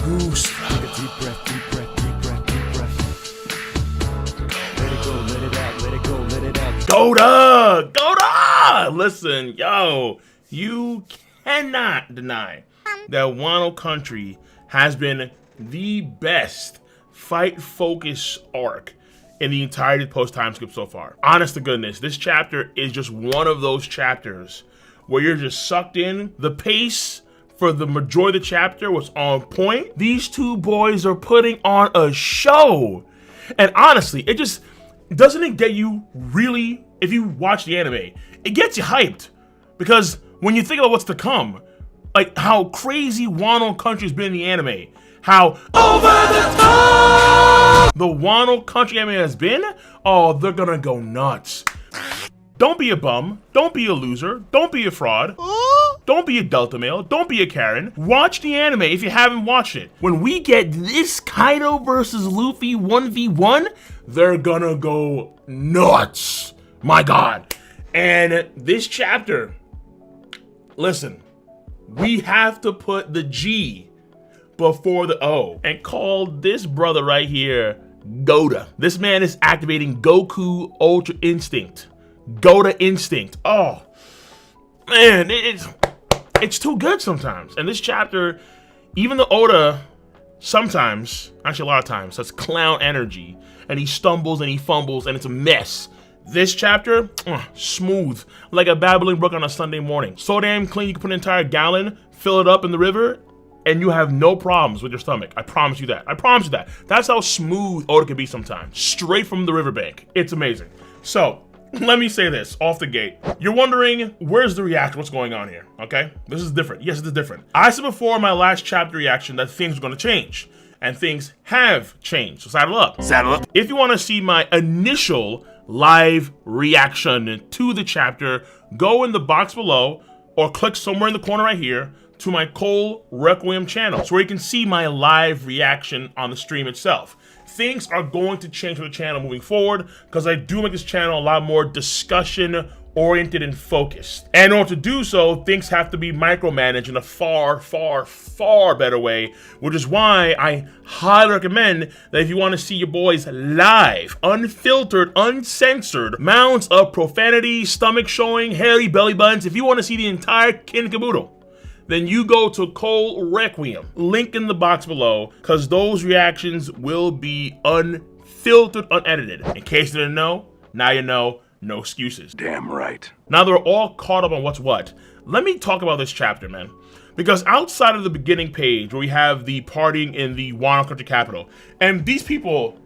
boost. Take a deep breath, deep breath, deep breath, deep breath. Let it go, let it out, let it go, let it out. Goda! Goda! Listen, yo, you cannot deny that Wano Country has been the best fight focus arc in the entire post-time skip so far. Honest to goodness, this chapter is just one of those chapters where you're just sucked in. The pace for the majority of the chapter was on point. These two boys are putting on a show. And honestly, doesn't it get you really, if you watch the anime, it gets you hyped. Because when you think about what's to come, like how crazy Wano Country's been in the anime, how over the top the Wano Country anime has been, oh, they're gonna go nuts. Don't be a bum, don't be a loser, don't be a fraud, don't be a Delta male, don't be a Karen. Watch the anime if you haven't watched it. When we get this Kaido versus Luffy 1v1, they're gonna go nuts. My God. And this chapter, listen, we have to put the G before the O and call this brother right here Goda. This man is activating Goku Ultra Instinct. Goda Instinct. Oh, man, it's too good sometimes. And this chapter, even the Oda sometimes, actually a lot of times, has clown energy. And he stumbles and he fumbles and it's a mess. This chapter, smooth, like a babbling brook on a Sunday morning. So damn clean, you can put an entire gallon, fill it up in the river, and you have no problems with your stomach. I promise you that. I promise you that. That's how smooth Oda can be sometimes. Straight from the riverbank. It's amazing. So, let me say this off the gate. You're wondering, where's the reaction? What's going on here? Okay? This is different. Yes, it is different. I said before in my last chapter reaction that things were going to change. And things have changed. So saddle up. Saddle up. If you want to see my initial live reaction to the chapter, go in the box below or click somewhere in the corner right here to my Cole Requiem channel, so where you can see my live reaction on the stream itself. Things are going to change for the channel moving forward because I do make this channel a lot more discussion oriented and focused. And in order to do so, things have to be micromanaged in a far, far, far better way, which is why I highly recommend that if you want to see your boys live, unfiltered, uncensored, mounds of profanity, stomach showing, hairy belly buttons, if you want to see the entire kit and caboodle, then you go to Cole Requiem, link in the box below, because those reactions will be unfiltered, unedited. In case you didn't know, now you know, no excuses. Damn right. Now they're all caught up on what's what. Let me talk about this chapter, man. Because outside of the beginning page, where we have the partying in the Wano Country capital, and these people,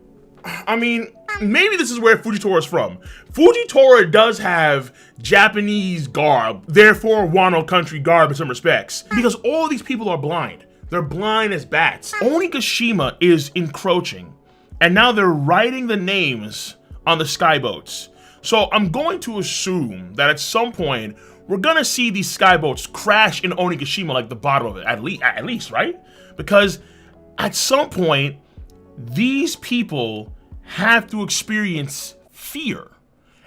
I mean, maybe this is where Fujitora is from. Fujitora does have Japanese garb, therefore Wano Country garb in some respects. Because all these people are blind. They're blind as bats. Onigashima is encroaching. And now they're writing the names on the skyboats. So I'm going to assume that at some point, we're gonna see these skyboats crash in Onigashima, like the bottom of it, at least, right? Because at some point, these people have to experience fear.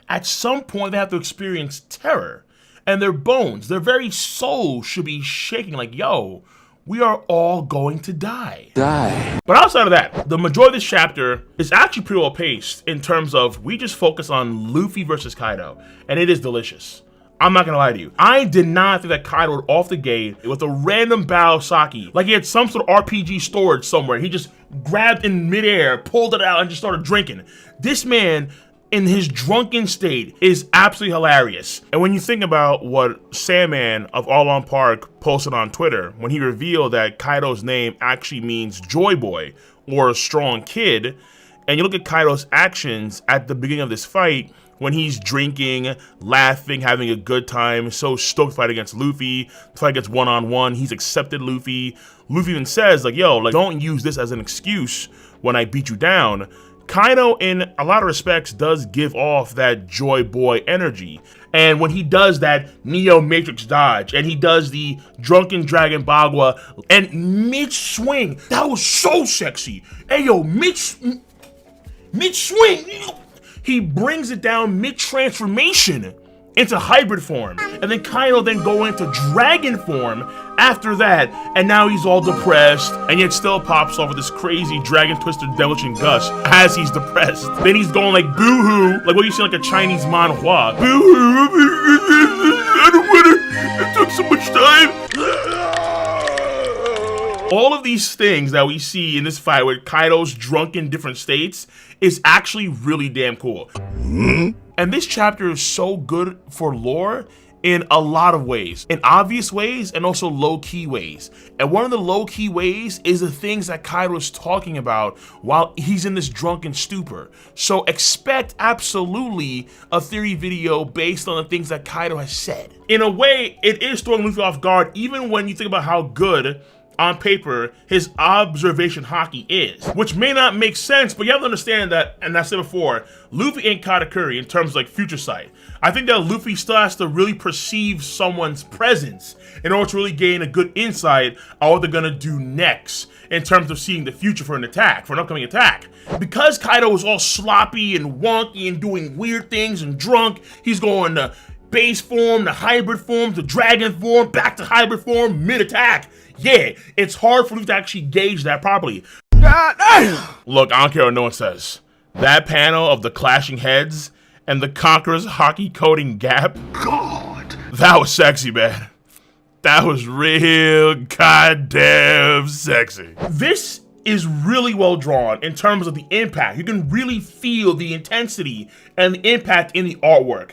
At some point, they have to experience terror. And their bones, their very soul should be shaking like, yo, we are all going to die. But outside of that, the majority of this chapter is actually pretty well paced in terms of we just focus on Luffy versus Kaido. And it is delicious. I'm not gonna lie to you. I did not think that Kaido would off the gate with a random bow of sake. Like he had some sort of RPG storage somewhere. He just grabbed in midair, pulled it out, and just started drinking. This man, in his drunken state, is absolutely hilarious. And when you think about what Sandman of All On Park posted on Twitter, when he revealed that Kaido's name actually means Joy Boy, or a strong kid, and you look at Kaido's actions at the beginning of this fight, when he's drinking, laughing, having a good time, so stoked to fight against Luffy, the fight gets one-on-one, he's accepted Luffy. Luffy even says, like, yo, like, don't use this as an excuse when I beat you down. Kaido, in a lot of respects, does give off that Joy Boy energy. And when he does that Neo Matrix dodge, and he does the Drunken Dragon Bagua, and mid-swing, that was so sexy. Hey, yo, mid-swing, he brings it down mid-transformation. into hybrid form, and then Kaido then go into dragon form after that, and now he's all depressed, and yet still pops off with this crazy dragon twister devilish and gush as he's depressed. Then he's going like boo-hoo, like what you see like a Chinese manhua. Boo-hoo, I don't wanna, it took so much time. All of these things that we see in this fight with Kaido's drunk in different states is actually really damn cool. And this chapter is so good for lore in a lot of ways, in obvious ways and also low-key ways. And one of the low-key ways is the things that Kaido is talking about while he's in this drunken stupor. So expect absolutely a theory video based on the things that Kaido has said. In a way, it is throwing Luffy off guard, even when you think about how good on paper his observation hockey is, which may not make sense, but you have to understand that, and I said before, Luffy ain't Katakuri in terms of like future sight. I think that Luffy still has to really perceive someone's presence in order to really gain a good insight on what they're gonna do next in terms of seeing the future for an attack, for an upcoming attack. Because Kaido is all sloppy and wonky and doing weird things and drunk, he's going to base form, to hybrid form, to dragon form, back to hybrid form, mid-attack. Yeah, it's hard for Luffy to actually gauge that properly. Look, I don't care what no one says. That panel of the clashing heads and the Conqueror's hockey coding gap, God, that was sexy, man. That was real goddamn sexy. This is really well drawn in terms of the impact. You can really feel the intensity and the impact in the artwork.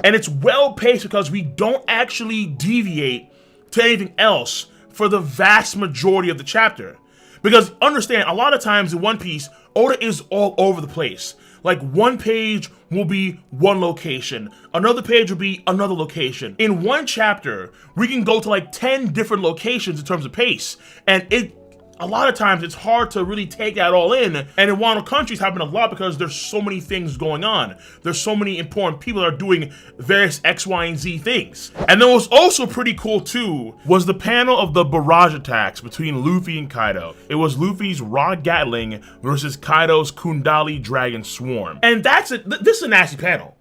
And it's well paced because we don't actually deviate to anything else for the vast majority of the chapter. Because understand, a lot of times in One Piece, Oda is all over the place. Like one page will be one location, another page will be another location. In one chapter, we can go to like 10 different locations in terms of pace. And a lot of times it's hard to really take that all in. And in Wano Country it's happened a lot because there's so many things going on. There's so many important people that are doing various X, Y, and Z things. And then what's also pretty cool too was the panel of the barrage attacks between Luffy and Kaido. It was Luffy's Raw Gatling versus Kaido's Kundali Dragon Swarm. And this is a nasty panel.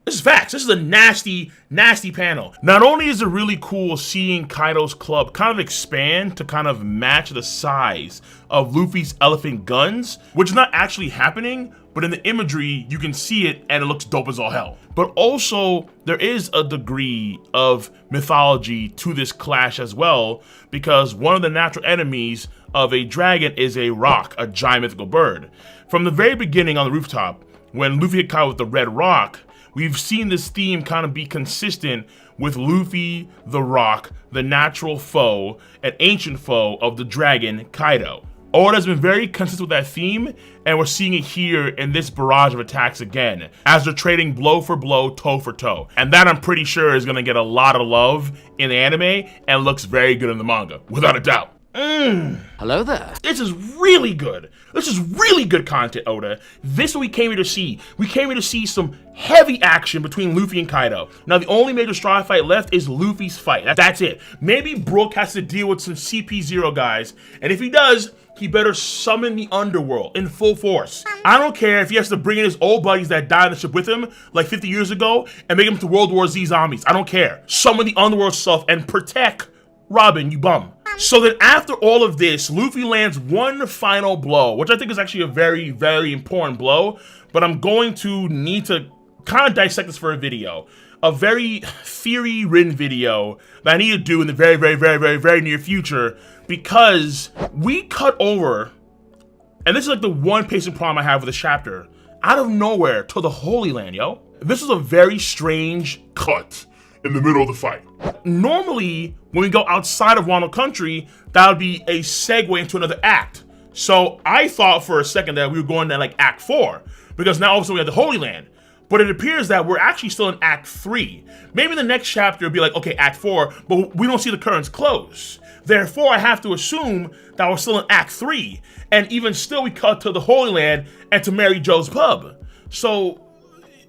This is facts. This is a nasty, nasty panel. Not only is it really cool seeing Kaido's club kind of expand to kind of match the size of Luffy's elephant guns, which is not actually happening, but in the imagery, you can see it and it looks dope as all hell. But also, there is a degree of mythology to this clash as well, because one of the natural enemies of a dragon is a rock, a giant mythical bird. From the very beginning on the rooftop, when Luffy hit Kaido with the red rock, we've seen this theme kind of be consistent with Luffy, the rock, the natural foe, an ancient foe of the dragon, Kaido. Oda has been very consistent with that theme, and we're seeing it here in this barrage of attacks again, as they're trading blow for blow, toe for toe. And that I'm pretty sure is gonna get a lot of love in the anime, and looks very good in the manga, without a doubt. Hello there. This is really good. This is really good content, Oda. This is what we came here to see. We came here to see some heavy action between Luffy and Kaido. Now, the only major straw fight left is Luffy's fight. That's it. Maybe Brook has to deal with some CP0 guys, and if he does, he better summon the underworld in full force. I don't care if he has to bring in his old buddies that died on the ship with him like 50 years ago and make them to World War Z zombies. I don't care. Summon the underworld stuff and protect Robin, you bum. So then after all of this, Luffy lands one final blow, which I think is actually a very, very important blow, but I'm going to need to kind of dissect this for a video. A very theory-ridden video that I need to do in the very, very, very, very, very near future, because we cut over, and this is like the one pacing problem I have with this chapter, out of nowhere to the Holy Land, yo. This is a very strange cut in the middle of the fight. Normally, when we go outside of Wano Country, that would be a segue into another act. So I thought for a second that we were going to like Act 4, because now all of a sudden we have the Holy Land. But it appears that we're actually still in Act 3. Maybe the next chapter will be like, okay, Act 4, but we don't see the curtains close. Therefore, I have to assume that we're still in Act 3. And even still, we cut to the Holy Land and to Mary Jo's pub. So,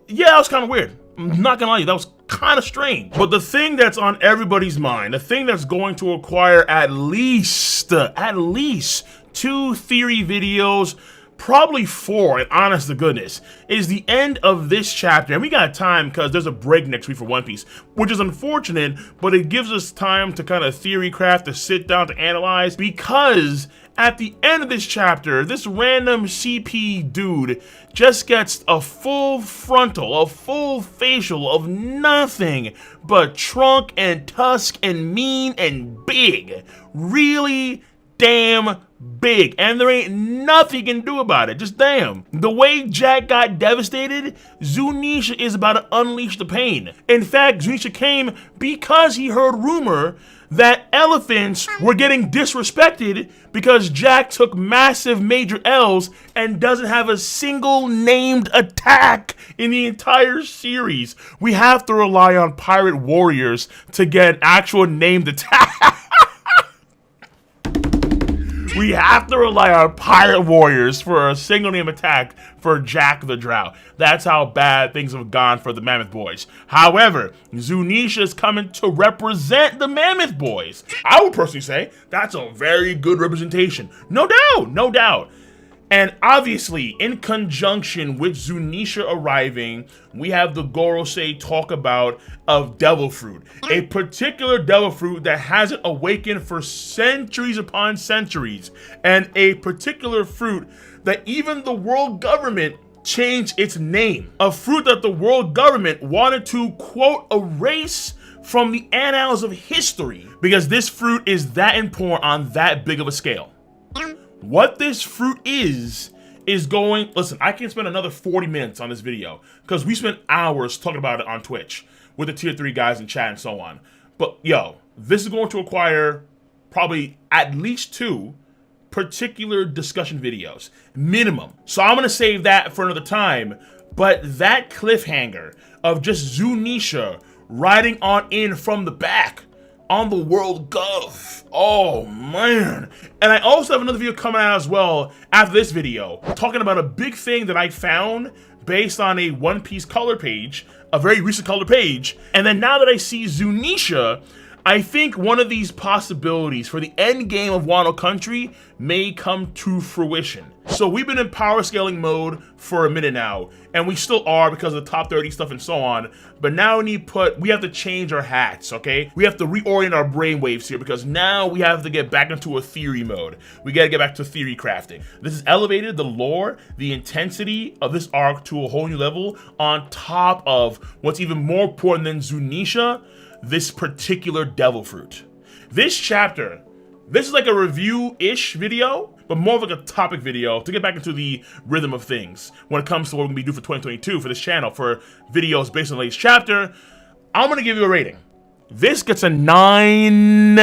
yeah, that was kind of weird. I'm not gonna lie, that was kind of strange. But the thing that's on everybody's mind, the thing that's going to require at least 2 theory videos, probably 4, and honest to goodness, is the end of this chapter. And we got time because there's a break next week for One Piece, which is unfortunate, but it gives us time to kind of theory craft, to sit down, to analyze, because at the end of this chapter, this random CP dude just gets a full frontal, a full facial of nothing but trunk and tusk and mean and big. Really damn big, and there ain't nothing you can do about it. Just damn. The way Jack got devastated, Zunisha is about to unleash the pain. In fact, Zunisha came because he heard rumor that elephants were getting disrespected because Jack took massive major L's and doesn't have a single named attack in the entire series. We have to rely on pirate warriors to get an actual named attack. We have to rely on pirate warriors for a single name attack for Jack the Drow. That's how bad things have gone for the Mammoth Boys. However, Zunisha is coming to represent the Mammoth Boys. I would personally say that's a very good representation. No doubt, no doubt. And obviously, in conjunction with Zunisha arriving, we have the Gorosei talk about of devil fruit. A particular devil fruit that hasn't awakened for centuries upon centuries. And a particular fruit that even the world government changed its name. A fruit that the world government wanted to, quote, erase from the annals of history. Because this fruit is that important on that big of a scale. What this fruit is going, listen, I can spend another 40 minutes on this video because we spent hours talking about it on Twitch with the tier 3 guys in chat and so on. But yo, this is going to require probably at least 2 particular discussion videos, minimum. So I'm gonna save that for another time, but that cliffhanger of just Zunisha riding on in from the back on the world gov. Oh man. And I also have another video coming out as well after this video talking about a big thing that I found based on a One Piece color page, a very recent color page. And then now that I see Zunisha, I think one of these possibilities for the end game of Wano Country may come to fruition. So we've been in power scaling mode for a minute now, and we still are because of the top 30 stuff and so on, but now we have to change our hats, okay? We have to reorient our brainwaves here because now we have to get back into a theory mode. We gotta get back to theory crafting. This has elevated the lore, the intensity of this arc to a whole new level on top of what's even more important than Zunisha, this particular devil fruit. This chapter, this is like a review-ish video, but more of like a topic video to get back into the rhythm of things when it comes to what we're gonna be doing for 2022 for this channel, for videos based on the latest chapter. I'm gonna give you a rating. This gets a 9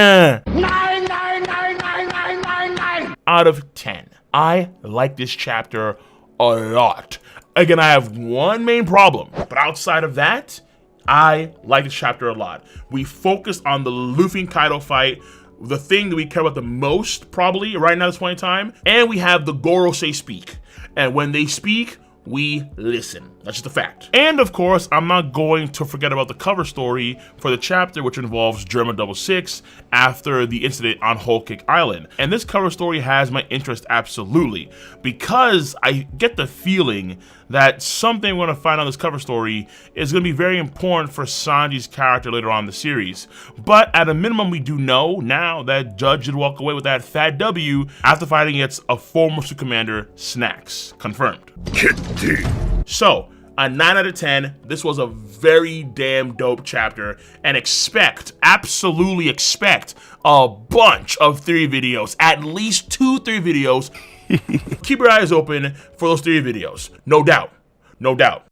out of 10. I like this chapter a lot. Again, I have one main problem, but outside of that, I like this chapter a lot. We focused on the Luffy and Kaido fight, the thing that we care about the most probably right now at this point in time, and we have the Gorosei speak. And when they speak, we listen. That's just a fact. And of course, I'm not going to forget about the cover story for the chapter, which involves German 66 after the incident on Whole Cake Island. And this cover story has my interest absolutely, because I get the feeling that something we're going to find on this cover story is going to be very important for Sanji's character later on in the series. But at a minimum, we do know now that Judge did walk away with that fat W after fighting against a former Super Commander, Snacks. Confirmed. So, a 9 out of 10. This was a very damn dope chapter, and absolutely expect a bunch of theory videos, at least 2 theory videos. Keep your eyes open for those theory videos. No doubt. No doubt.